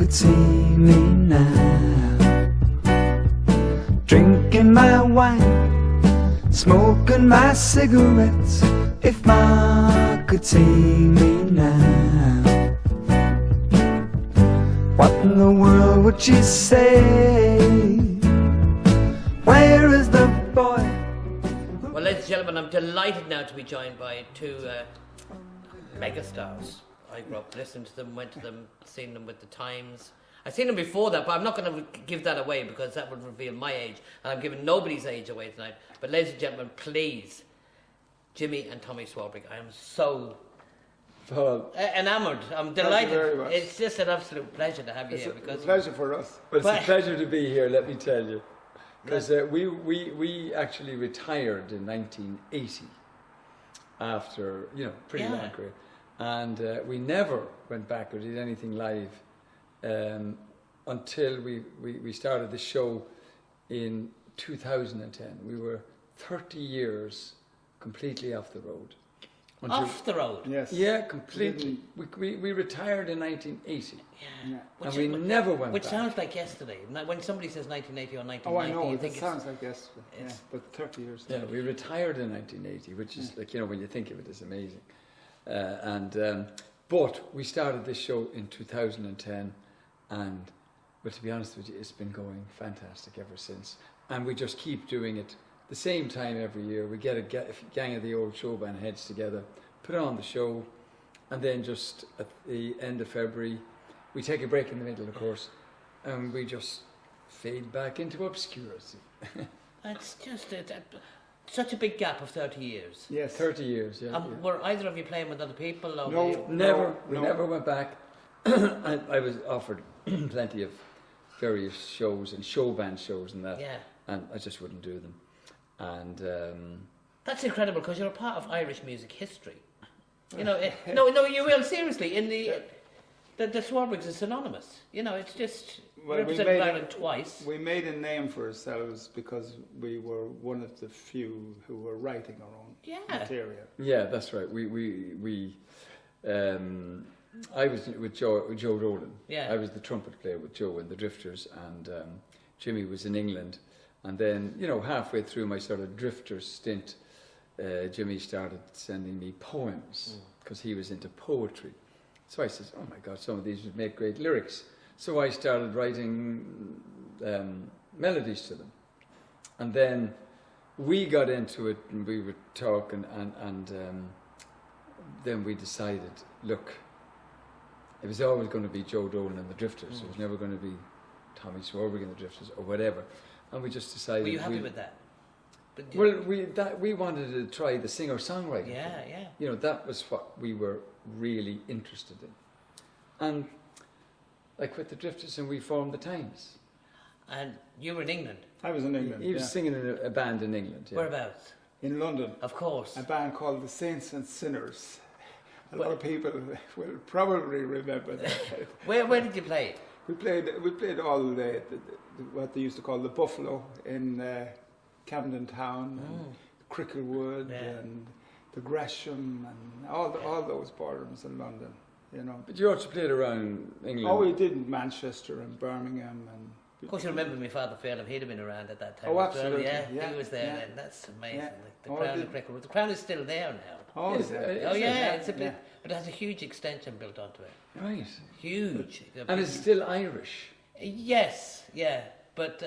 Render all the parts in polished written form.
could see me now, drinking my wine, smoking my cigarettes. If Ma could see me now, what in the world would she say? Where is the boy? Well, ladies and gentlemen, I'm delighted now to be joined by two megastars. I grew up listening to them, went to them, seen them with the Times. I've seen them before that, but I'm not going to give that away because that would reveal my age, and I'm giving nobody's age away tonight. But ladies and gentlemen, please, Jimmy and Tommy Swarbrigg, I am so enamoured. I'm delighted. Thank you very much. It's just an absolute pleasure to have you here. It's a pleasure for us. But it's a pleasure to be here, let me tell you. Because we actually retired in 1980 after, pretty long career. And we never went back or did anything live until we started the show in 2010. We were 30 years completely off the road. Off the road? Yes. Yeah, completely. We retired in 1980. Yeah. And we never went Which back. sounds like yesterday. When somebody says 1980 or 1990, Oh, I know. you It think sounds like yesterday. Yeah, but 30 years. Yeah, we retired in 1980, which is when you think of it, it's amazing. But we started this show in 2010, and to be honest with you, it's been going fantastic ever since. And we just keep doing it the same time every year. We get a gang of the old showband heads together, put on the show, and then just at the end of February, we take a break in the middle, of course, and we just fade back into obscurity. That's just such a big gap of 30 years. Yes. 30 years, yeah. Were either of you playing with other people? Or No. We never went back. I was offered plenty of various shows and showband shows and that, and I just wouldn't do them. And that's incredible because you're a part of Irish music history. No, you will seriously. In the Swarbriggs is synonymous. It's just represented Ireland twice. We made a name for ourselves because we were one of the few who were writing our own material. Yeah, that's right. I was with Joe Dolan. Yeah. I was the trumpet player with Joe and the Drifters, and Jimmy was in England. And then, halfway through my sort of drifter stint, Jimmy started sending me poems because he was into poetry. So I said, oh my God, some of these would make great lyrics. So I started writing melodies to them. And then we got into it and we were talking and then we decided, look, it was always going to be Joe Dolan and the Drifters. It was never going to be Tommy Swarbrigg and the Drifters or whatever. And we just decided... Were you happy with that? Well, we wanted to try the singer-songwriting. Yeah. That was what we were really interested in. And I quit the Drifters and we formed the Times. And you were in England? I was in England. He was singing in a band in England. Yeah. Whereabouts? In London. Of course. A band called the Saints and Sinners. A lot of people will probably remember that. Where did you play? We played all what they used to call the Buffalo in Camden Town, and Cricklewood, and the Gresham, and all those ballrooms in London. But you also played around England. Oh, we did in Manchester and Birmingham, and. Of course, you remember my father Phil, he'd have been around at that time. Oh, as well. absolutely. Yeah, he was there then. That's amazing. Yeah. The Crown of Cricklewood. The Crown is still there now. Oh, is it? It's a bit, but it has a huge extension built onto it. Right. Huge. And it's still Irish. Yes, yeah. But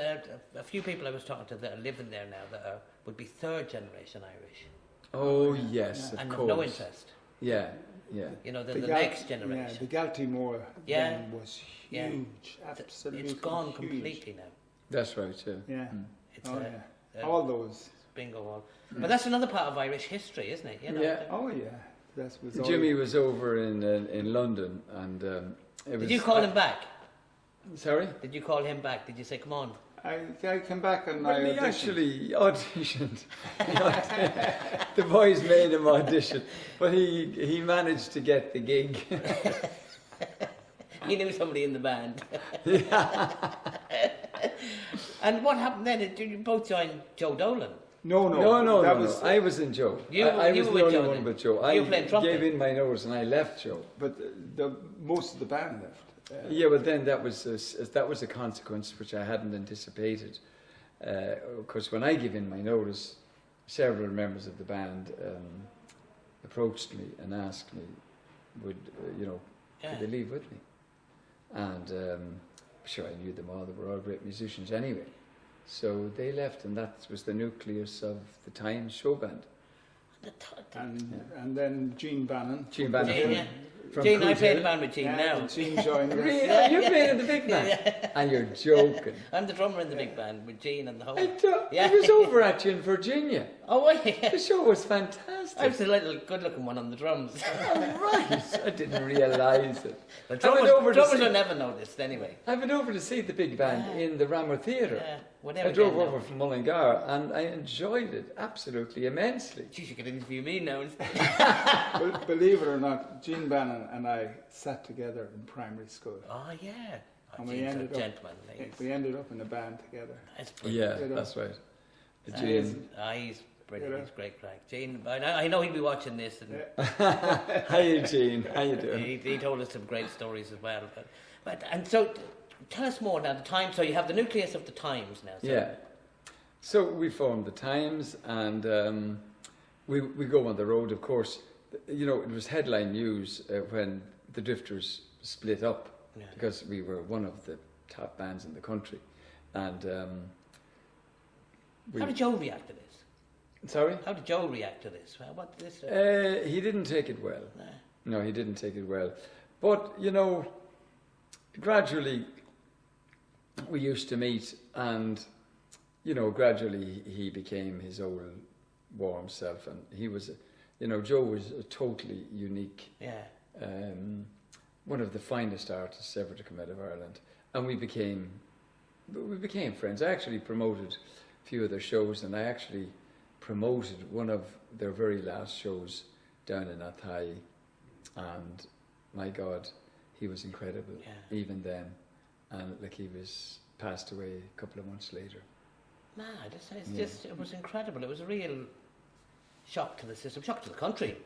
a few people I was talking to that are living there now that would be third generation Irish. Oh, yes, of and course. have no interest. Yeah. The next generation. Yeah, the Galtymore thing was huge. Absolutely. It's gone huge. completely now. That's right, yeah. Yeah. It's all those. Bingo all. But that's another part of Irish history, isn't it? Yeah. Oh, yeah. Jimmy was over in London, and Did you call him back? Sorry? Did you call him back? Did you say, come on? I came back and I he auditioned. actually auditioned. The boys made him audition, but he managed to get the gig. You knew somebody in the band. And what happened then? Did you both join Joe Dolan? No. I was in Joe. I was the only one with Joe. I gave in my notice and I left Joe. But most of the band left. Yeah, well, then that was a consequence which I hadn't anticipated. Because when I gave in my notice, several members of the band approached me and asked me, could they leave with me? And sure, I knew them all. They were all great musicians anyway. So they left, and that was the nucleus of the Times show band. And then Gene Bannon. Gene, I played the band with Gene now. Gene joined us. Really? You played in the big band? And you're joking. I'm the drummer in the big band with Gene and the whole... I was over at you in Virginia. Oh, yeah. The show was fantastic. I was the little good-looking one on the drums. Oh, right. I didn't realise it. The drummers are never noticed anyway. I went over to see the big band in the Rammer Theatre. Yeah. I drove over from Mullingar and I enjoyed it absolutely immensely. Geez, you could interview me now. Well, believe it or not, Gene Bannon and I sat together in primary school. Oh, yeah. And we ended up in a band together. That's brilliant. Yeah, that's right. Gene. He's brilliant. He's great crack. Gene, I know he'll be watching this. And Hi, Gene. How you doing? He told us some great stories as well. And so, tell us more now. The Times. So you have the nucleus of the Times now. So. Yeah. So we formed the Times, and we go on the road. Of course, it was headline news when the Drifters split up, because we were one of the top bands in the country, and how did Joe react to this? Sorry? How did Joe react to this? What did this? He didn't take it well. Nah. No, he didn't take it well. But gradually we used to meet, and gradually he became his old warm self, and he was, Joe was a totally unique. Yeah. One of the finest artists ever to come out of Ireland, and we became friends. I actually promoted a few of their shows, and I actually promoted one of their very last shows down in Athy, and my God, he was incredible even then, and he was passed away a couple of months later. It was incredible. It was a real shock to the system, shock to the country.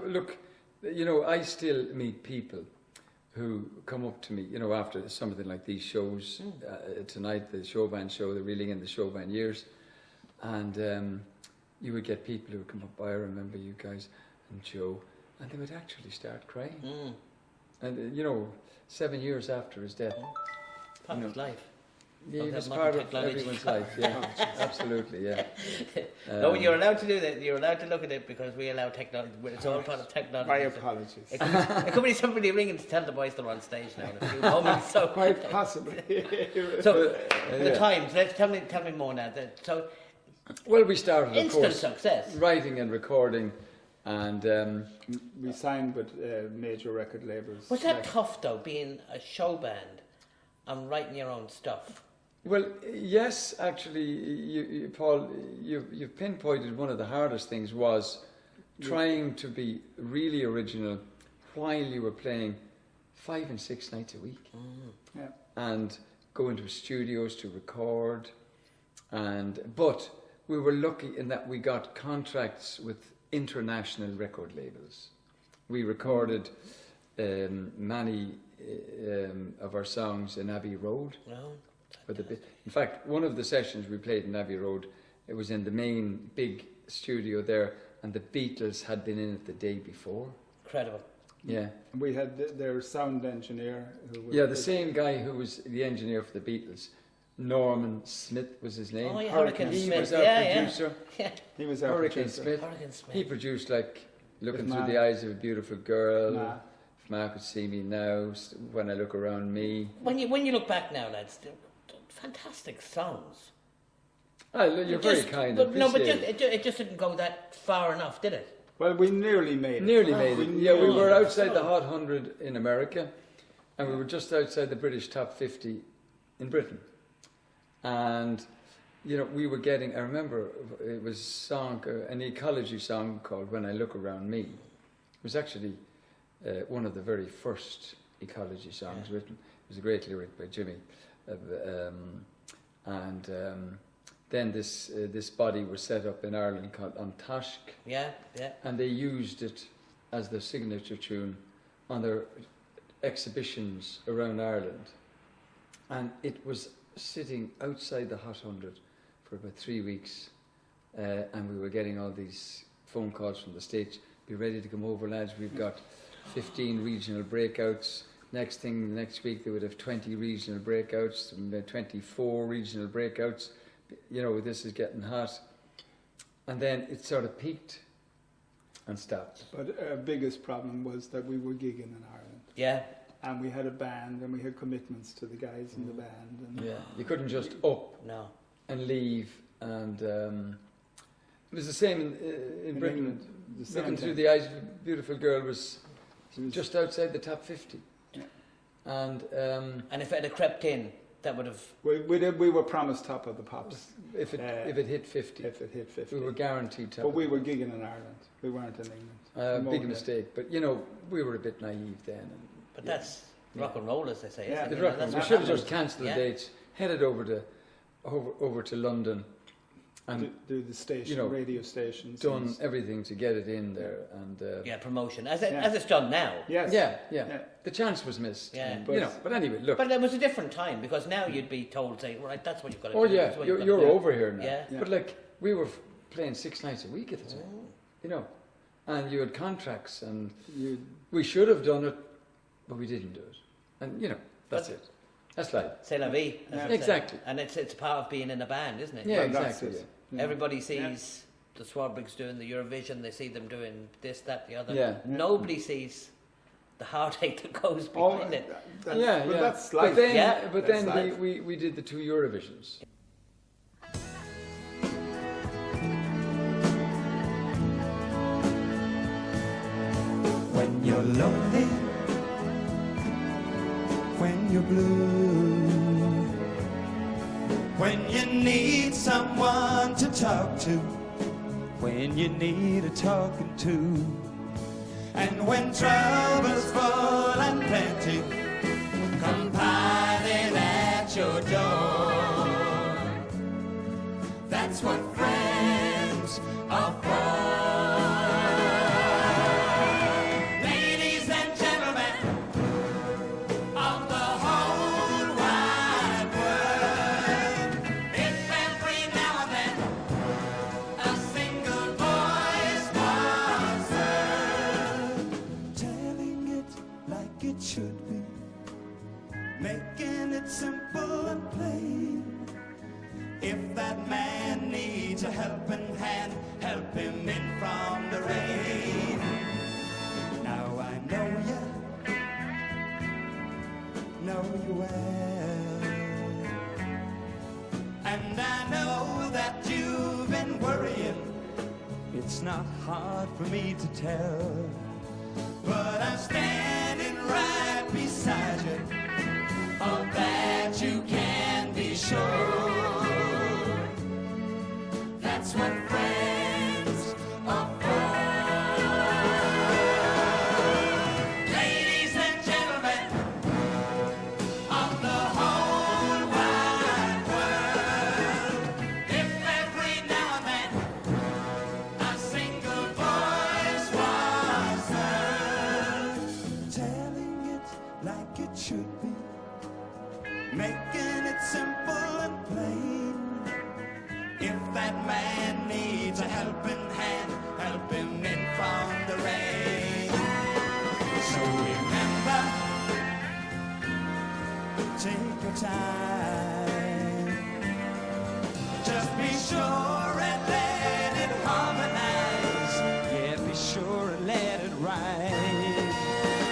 Look, I still meet people who come up to me, after something like these shows, tonight, the show band show, the Reeling in the Show Band Years, and you would get people who would come up, I remember you guys and Joe, and they would actually start crying. And 7 years after his death. Part of his life. Yeah, it was part of everyone's life, yeah. Absolutely, yeah. No, you're allowed to do that. You're allowed to look at it because we allow technology. It's all part of technology. My apologies. It could be somebody ringing to tell the boys they're on stage now in a few moments. So quite possibly. So the Times. Tell me more now. Well, we started, of instant course, success. Writing and recording, and we signed with major record labels. Was that tough though, being a show band and writing your own stuff? Well, yes, actually, Paul, you've pinpointed one of the hardest things was trying to be really original while you were playing 5 and 6 nights a week, and go into studios to record, but we were lucky in that we got contracts with international record labels. We recorded many of our songs in Abbey Road. In fact, one of the sessions we played in Abbey Road, it was in the main big studio there, and the Beatles had been in it the day before. Incredible. Yeah. We had their sound engineer. The same guy who was the engineer for the Beatles, Norman Smith was his name. Oh, yeah, Hurricane Smith. He was our producer. Yeah. He was our Hurricane producer. Smith. Hurricane Smith. He produced Looking Through the Eyes of a Beautiful Girl. If Ma Could See Me Now, When I Look Around Me. When you look back now, lads, fantastic songs. You're very kind. But it just didn't go that far enough, did it? Well, we nearly made it. Nearly made it. We were outside the Hot 100 in America, and we were just outside the British top 50 in Britain. And, we were getting, I remember it was an ecology song called When I Look Around Me. It was actually one of the very first ecology songs written. It was a great lyric by Jimmy. Then this body was set up in Ireland called Antashk. Yeah. And they used it as their signature tune on their exhibitions around Ireland, and it was sitting outside the Hot 100 for about 3 weeks, and we were getting all these phone calls from the States. Be ready to come over, lads. We've got 15 regional breakouts. Next week they would have 20 regional breakouts, and 24 regional breakouts. You know, this is getting hot. And then it sort of peaked and stopped. But our biggest problem was that we were gigging in Ireland. Yeah. And we had a band, and we had commitments to the guys in the band. And Yeah, you couldn't just up No. and leave. And it was the same in Britain. England, the same Looking Through thing. the Eyes of a Beautiful Girl was It was- just outside the top 50. Yeah. And And if it had crept in, that would have. we were promised top of the pops if it hit 50, if it hit 50. we were guaranteed top. But we were gigging in Ireland. We weren't in England. Big More mistake. But you know, we were a bit naive then. And But that's rock and roll, as they say. Yeah. Isn't the it? record, That's we what should have happens. just cancelled Yeah. the dates, headed over to London, and do the station, you know, radio stations. done and- everything to get it in there. And Yeah, promotion. As Yeah. it's done now. Yes. yeah, the chance was missed. Yeah. And, you know, but anyway, look. But it was a different time, because now you'd be told, say, right, that's what you've got to Oh do. yeah, that's what you're you've got to do. over here now. Yeah. Yeah. But like, we were playing 6 nights a week at the time, you know, and you had contracts, and You, we should have done it, but we didn't do it. And you know, that's But- it. That's life. C'est la vie. as Yeah. they say. Exactly. And it's part of being in a band, isn't it? Yeah, well, that's exactly. it. Yeah. Everybody sees the Swarbriggs doing the Eurovision, they see them doing this, that, the other. Yeah. Nobody sees the heartache that goes Oh, behind it. Yeah, but yeah. that's life. But then, Yeah. but That's then life. we did the 2 Eurovisions. When you're lonely, when you're blue, when you need someone to talk to, when you need a talking to, and when troubles full and plenty come piling at your door. That's what friends are for. Ladies and gentlemen of the whole wide world, if every now and then a single voice was heard, telling it like it should be, making it simple and plain. If that man needs a helping hand, help him in from the rain. Now I know you well, and I know that you've been worrying. It's not hard for me to tell, but I'm standing right beside you. Of that you can be sure. That's what friends are for. Ladies and gentlemen of the whole wide world, if every now and then a single voice was heard, telling it like it should be, making it simple and plain. If that man needs a helping hand, help him in from the rain. So remember, take your time. Just be sure and let it harmonize. Yeah, be sure and let it rise.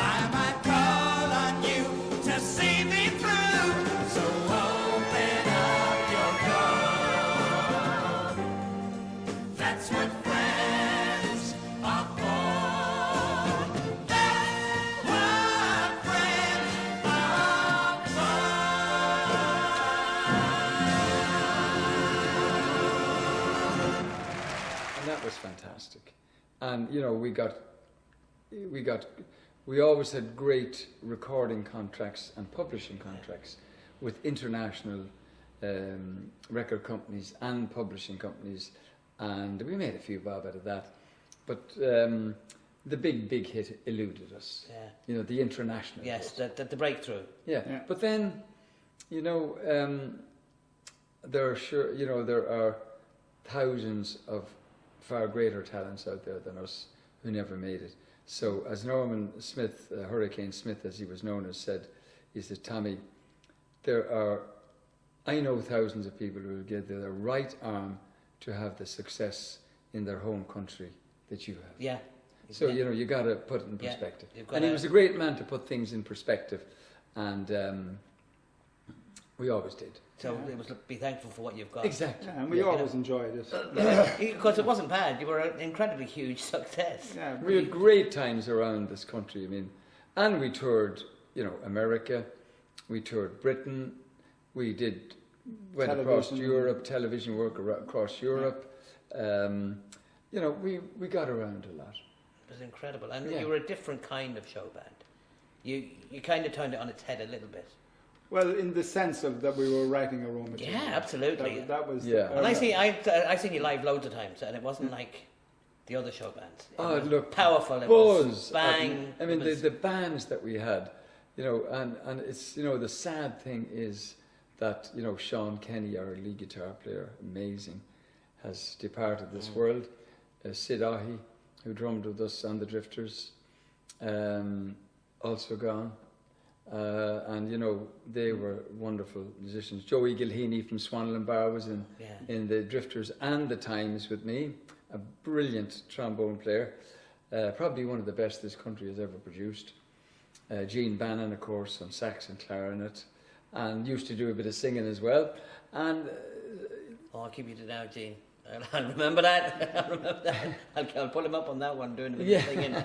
I might call on you to see me through, so open up your door. That's what friends are for. That's what friends are for. And that was fantastic. And you know, we always had great recording contracts and publishing contracts with international record companies and publishing companies, and we made a few bob out of that. But the big hit eluded us. Yeah. You know, the international. Yes, hit. the breakthrough. Yeah. But then, you know, there are thousands of far greater talents out there than us who never made it. So as Norman Smith, Hurricane Smith as he was known as, said, he said, Tommy, I know thousands of people who will give their right arm to have the success in their home country that you have. Yeah. So, you know, you got to put it in perspective. He was a great man to put things in perspective, and we always did. So it was be thankful for what you've got. Exactly. Yeah, and we always enjoyed it. Because it wasn't bad. You were an incredibly huge success. Yeah, We had great times around this country. I mean, and we toured, you know, America, we toured Britain, went across Europe, television work across Europe. You know, we got around a lot. It was incredible, and you were a different kind of show band. You kind of turned it on its head a little bit. Well, in the sense of that we were writing our own material. Yeah, absolutely. That was. Yeah. And I've seen you live loads of times, and it wasn't like the other show bands. It was look, powerful. It buzz, was bang. I mean, the bands that we had, you know, and it's, you know, the sad thing is that, you know, Sean Kenny, our lead guitar player, amazing, has departed this world. Sid Ahi, who drummed with us on the Drifters, also gone. And you know, they were wonderful musicians. Joey Gilheany from Swanland Bar was in the Drifters and the Times with me, a brilliant trombone player, probably one of the best this country has ever produced. Gene Bannon, of course, on sax and clarinet, and used to do a bit of singing as well. And I'll keep you to now, Gene. I'll remember that. I'll pull him up on that one, doing a bit of singing.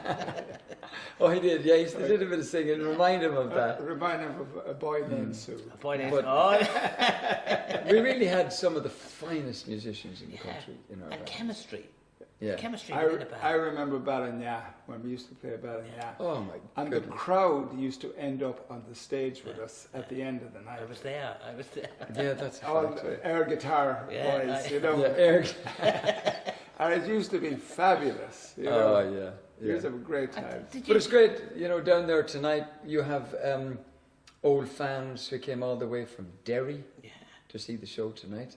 Oh, he did. Yeah, he did a bit of singing. Remind him of that. Remind him of a boy named Sue. A boy named we really had some of the finest musicians in the country. You know, and chemistry. Yeah. Chemistry. I remember Balagna when we used to play Balagna. Oh my And goodness. the crowd used to end up on the stage with us at the end of the night. I was there. Yeah, that's a All fact. air guitar boys, you know. Yeah, Eric. And it used to be fabulous. You know. Oh yeah. We used to have a great time. But it's great, you know, down there tonight you have old fans who came all the way from Derry to see the show tonight.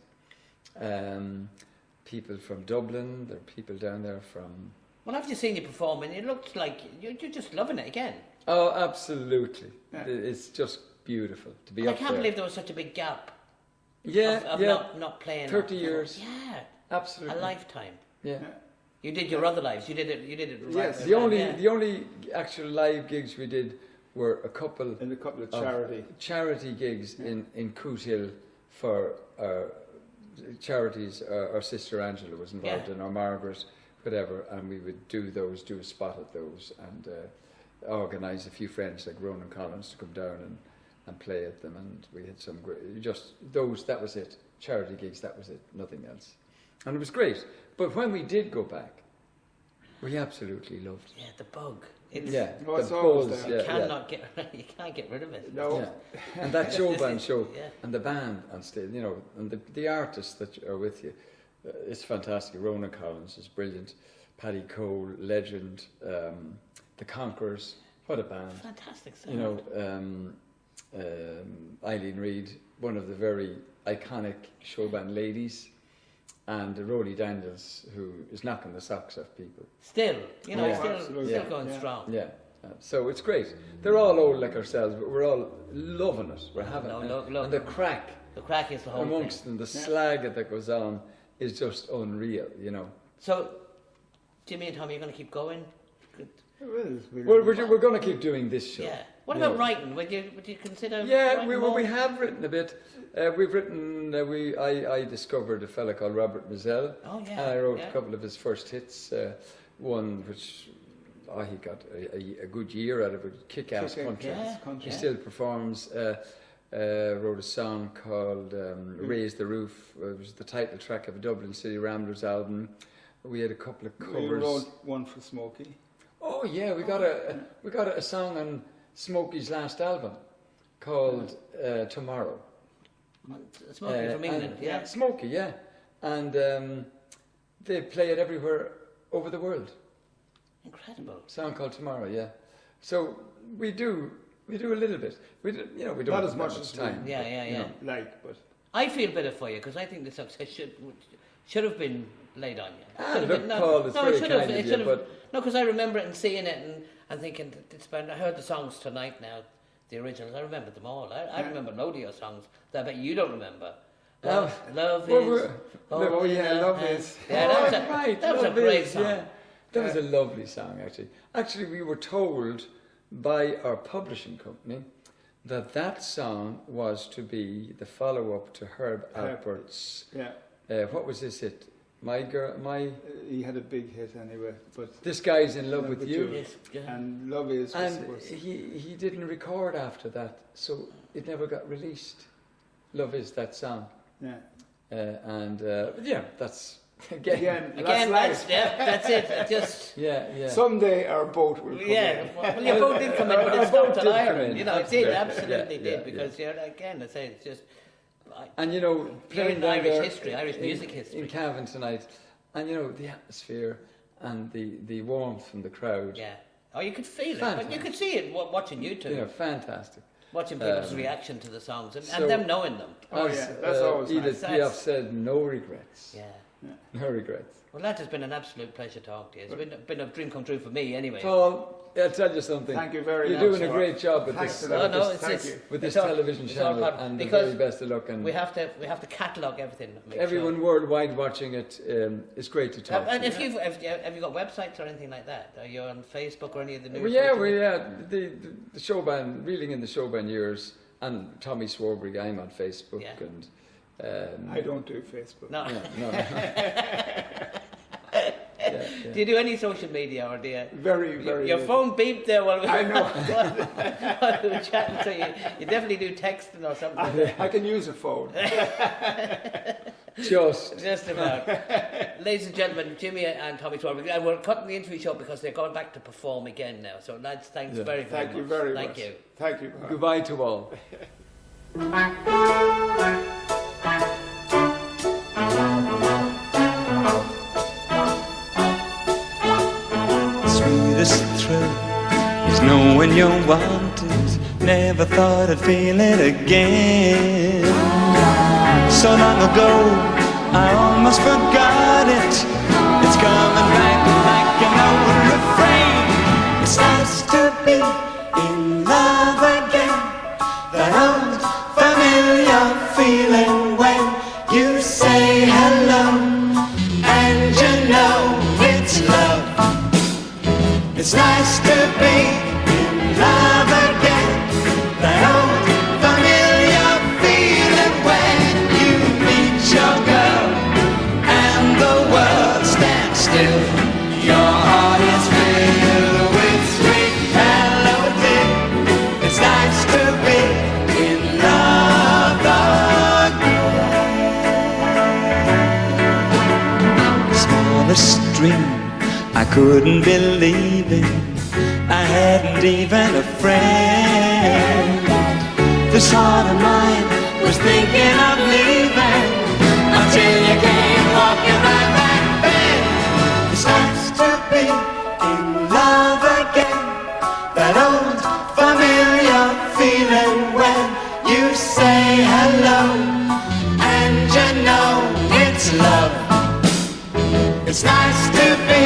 People from Dublin, there are people down there from... Well, after seen you perform, and it looked like you're just loving it again. Oh, absolutely. Yeah. It's just beautiful to be And up I can't there. believe there was such a big gap. Yeah, of yeah. Not playing. 30 years. Yeah. Absolutely. A lifetime. Yeah. You did your other lives. You did it. Right. Yes. The only actual live gigs we did were a couple And a couple of charity gigs in Cootehill for charities. Our sister Angela was involved in, or Margaret, whatever, and we would do a spot at those, and organise a few friends like Ronan Collins to come down and play at them, and we had some great, that was it, charity gigs, that was it, nothing else. And it was great. But when we did go back, we absolutely loved it. Yeah, the bug. it's the always buzz, there. You can't get rid of it. No. Yeah. And that show band show, Yeah. and the band on stage, you know, and the artists that are with you, it's fantastic. Ronan Collins is brilliant. Paddy Cole, legend. The Conquerors, what a band. Fantastic sound. You know, Eileen Reid, one of the very iconic show band ladies. And Rhodey Daniels, who is knocking the socks off people. Still, you know, Yeah. still going strong. Yeah. So it's great. They're all old like ourselves, but we're all loving it. We're having it. look. And the crack The crack is the whole amongst thing. them, the slag that goes on is just unreal, you know. So, Jimmy and Tommy, you're going to keep going? Well, we're going to keep doing this show. Yeah. What you about know. writing? Would you consider? Yeah, writing more? we have written a bit. We've written. I discovered a fella called Robert Mizell. Oh yeah. And I wrote yeah. a couple of his first hits. One which he got a good year out of it. Kick-Ass Country. Yeah. He still performs. Wrote a song called "Raise the Roof." It was the title track of a Dublin City Ramblers album. We had a couple of covers. We wrote one for Smokey. Oh yeah, we got a song on Smokey's last album called "Tomorrow." Smokey from England, yeah. Smokey, yeah, and they play it everywhere over the world. Incredible. Song called Tomorrow, yeah. So we do a little bit. We don't Not have as that much as time. we- Yeah. But I feel better for you because I think the success should have been laid on you. Ah, Should have look, been- Paul, it's very it should have. kind of It you, should have. but- No, because I remember it and seeing it and thinking, I heard the songs tonight now, the originals. I remember them all. I remember loads of your songs that I bet you don't remember. Love is. Oh, yeah, Love Is. Yeah, Oh, that was right, that was a Love great Is, song. yeah. That was a lovely song, actually. Actually, we were told by our publishing company that song was to be the follow-up to Herb Alpert's. yeah, What was this hit? he had a big hit anyway. But This Guy's in Love with You. Yes, yeah. and Love Is And was he didn't record after that, so it never got released. Love Is that song. yeah. Yeah, that's again. Again, that's it. It just. Yeah. Someday our boat will come in. Well, your boat did come in, but Our it boat stopped did at come Ireland. in, You know, it did, absolutely. absolutely Yeah, did, because again, I say it's just. And you know, playing in down Irish there history, Irish music history. in Cavan tonight, and you know the atmosphere and the warmth from the crowd. Yeah. Oh, you could feel it, Fantastic. but you could see it watching YouTube, You know, fantastic. watching people's reaction to the songs, and so- them knowing them. Oh, As, yeah, that's always Edith nice. Piaf said, no regrets. Yeah. No regrets. Well, that has been an absolute pleasure talking to you. It's been a dream come true for me, anyway. Paul, I'll tell you something. Thank you very You're much. doing a great job with Thanks this. a lot. No, Thank you. With this it's all- television it's all channel, part- and the because very best of luck. And we have to catalogue everything. Make everyone sure. worldwide watching it, it's great to talk. And to if have you got websites or anything like that? Are you on Facebook or any of the new? Well, yeah, the showband, reeling in the showband years, and Tommy Swarbrigg. I'm on Facebook, Yeah. and I don't do Facebook. No. Yeah. Do you do any social media, or do you? Very, very. Your phone beeped there while we I know. while we were chatting, so you definitely do texting or something. I can use a phone. Just about. Ladies and gentlemen, Jimmy and Tommy Swarbriggs, and we're cutting the interview short because they're going back to perform again now. So lads, thanks very, very Thank much. you very much. Thank you. Thank you. Goodbye to all. Sweetest thrill is knowing you're wanted. Never thought I'd feel it again. So long ago, I almost forgot it. It's coming back like an old refrain. It's nice to be in love again. That old familiar feeling when you say hello and you know it's love. It's nice to be in love again. That old familiar feeling when you meet your girl and the world stands still. Your heart is filled with sweet melody. It's nice to be in love again. Smallest dream I couldn't believe it. I hadn't even a friend. This heart of mine was thinking of leaving until you came walking right back then. It's nice to be in love again. That old familiar feeling when you say hello and you know it's love. It's nice to be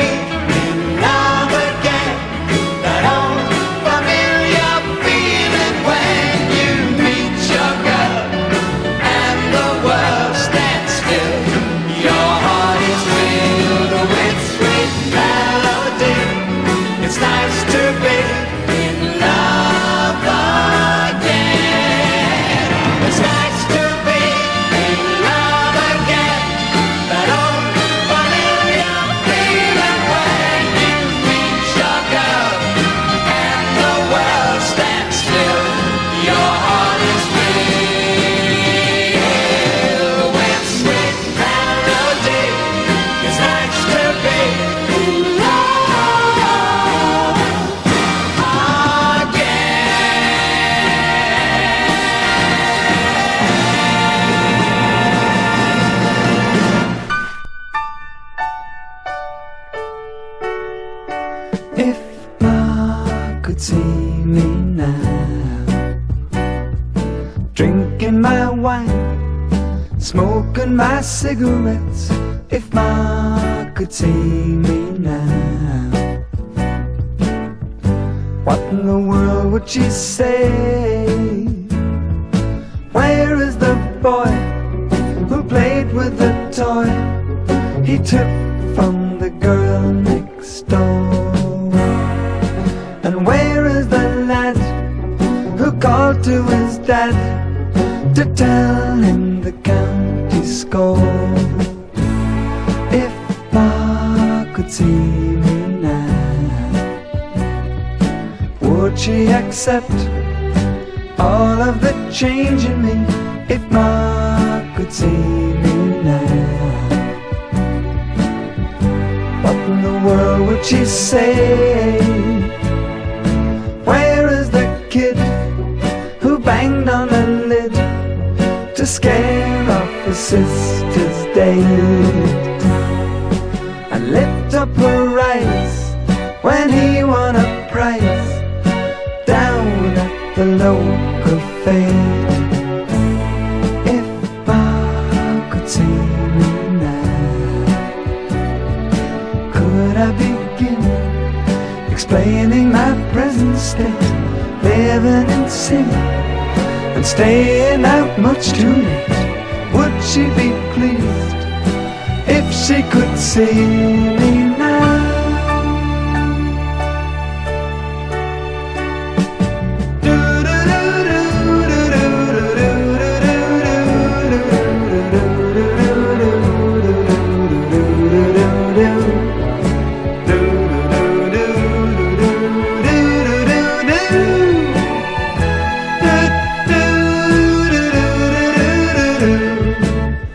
in love again. That old familiar feeling when you meet your girl and the world could see me now, drinking my wine, smoking my cigarettes. If Ma could see me now, what in the world would she say? Where is the boy who played with the toy he took from the girl next door? And where is the lad who called to his dad to tell him the county score? If Ma could see me now, would she accept all of the change in me? If Ma could see me now, what in the world would she say? Where is the kid who banged on the lid to scare off his sister's date, and lift up her eyes when he won a prize down at the local fete? If Ma could see me now, could I begin explaining my present state, living in sin and staying out much too late? Would she be pleased if she could see me now?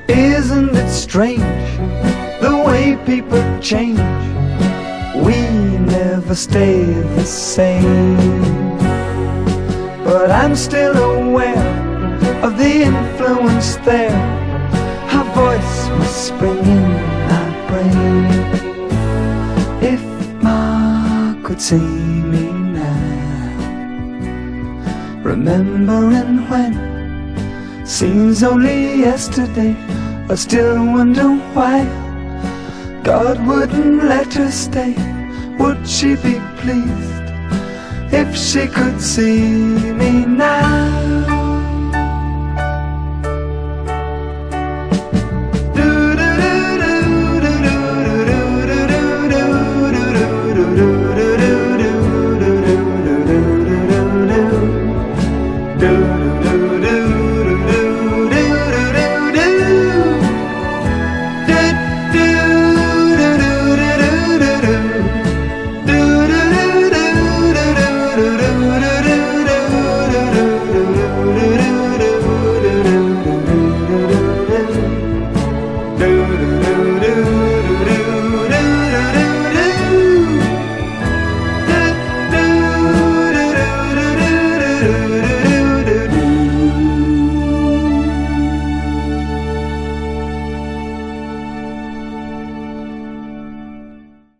Isn't it strange the way people change? We never stay the same. But I'm still aware of the influence there, her voice whispering in my brain. If Ma could see me now, remembering when seems only yesterday, I still wonder why God wouldn't let her stay. Would she be pleased if she could see me now?